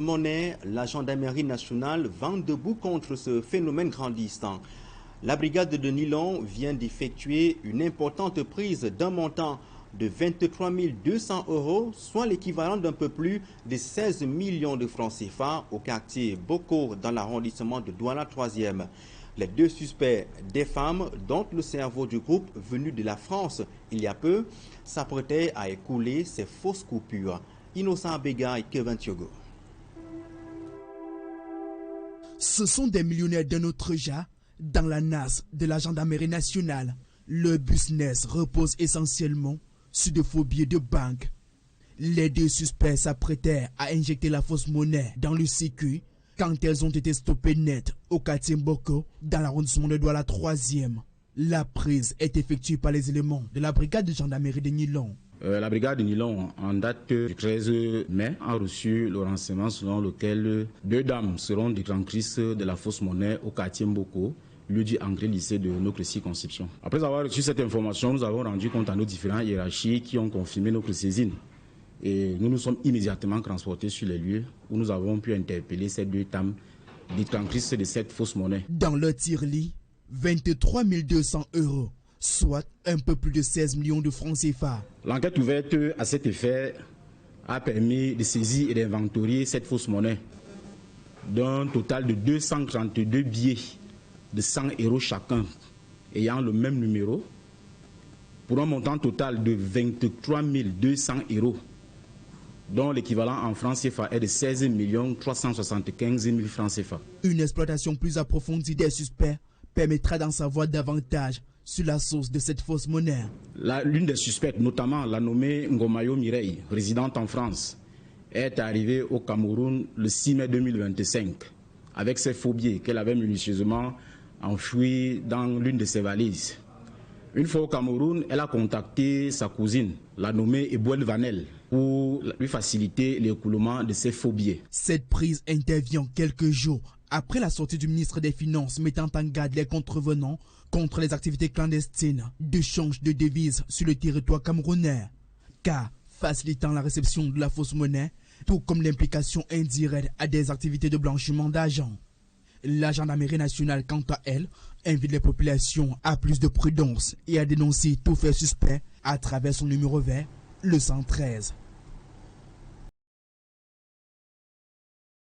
Monnaie, la gendarmerie nationale vent debout contre ce phénomène grandissant. La brigade de Nilon vient d'effectuer une importante prise d'un montant de 23 200 €, soit l'équivalent d'un peu plus de 16 millions de francs CFA au quartier Boko dans l'arrondissement de Douala 3e. Les deux suspects, des femmes dont le cerveau du groupe venu de la France il y a peu, s'apprêtaient à écouler ces fausses coupures. Innocent Abega et Kevin Thiogo. Ce sont des millionnaires d'un autre genre dans la nasse de la gendarmerie nationale. Le business repose essentiellement sur des faux billets de banque. Les deux suspects s'apprêtaient à injecter la fausse monnaie dans le circuit quand elles ont été stoppées net au quartier Mboko dans l'arrondissement de Douala 3e. La prise est effectuée par les éléments de la brigade de gendarmerie de Nilon. La brigade de Nilon, en date du 13 mai, a reçu le renseignement selon lequel deux dames seront détentrices de la fausse monnaie au quartier Mboko, lieu dit André lycée de notre circonscription. Après avoir reçu cette information, nous avons rendu compte à nos différentes hiérarchies qui ont confirmé notre saisine. Et nous nous sommes immédiatement transportés sur les lieux où nous avons pu interpeller ces deux dames détentrices de cette fausse monnaie. Dans le tir-lit, 23 200 €, soit un peu plus de 16 millions de francs CFA. L'enquête ouverte à cet effet a permis de saisir et d'inventorier cette fausse monnaie d'un total de 232 billets de 100 € chacun ayant le même numéro pour un montant total de 23 200 €, dont l'équivalent en francs CFA est de 16 375 000 francs CFA. Une exploitation plus approfondie des suspects permettra d'en savoir davantage sur la source de cette fausse monnaie. L'une des suspectes, notamment la nommée Ngomayo Mireille, résidente en France, est arrivée au Cameroun le 6 mai 2025 avec ses faux billets qu'elle avait minutieusement enfouis dans l'une de ses valises. Une fois au Cameroun, elle a contacté sa cousine, la nommée Ebouel Vanel, pour lui faciliter l'écoulement de ses faux billets. Cette prise intervient quelques jours après la sortie du ministre des Finances mettant en garde les contrevenants contre les activités clandestines d'échange de devises sur le territoire camerounais, car facilitant la réception de la fausse monnaie, tout comme l'implication indirecte à des activités de blanchiment d'argent. La gendarmerie nationale, quant à elle, invite les populations à plus de prudence et à dénoncer tout fait suspect à travers son numéro vert, le 113.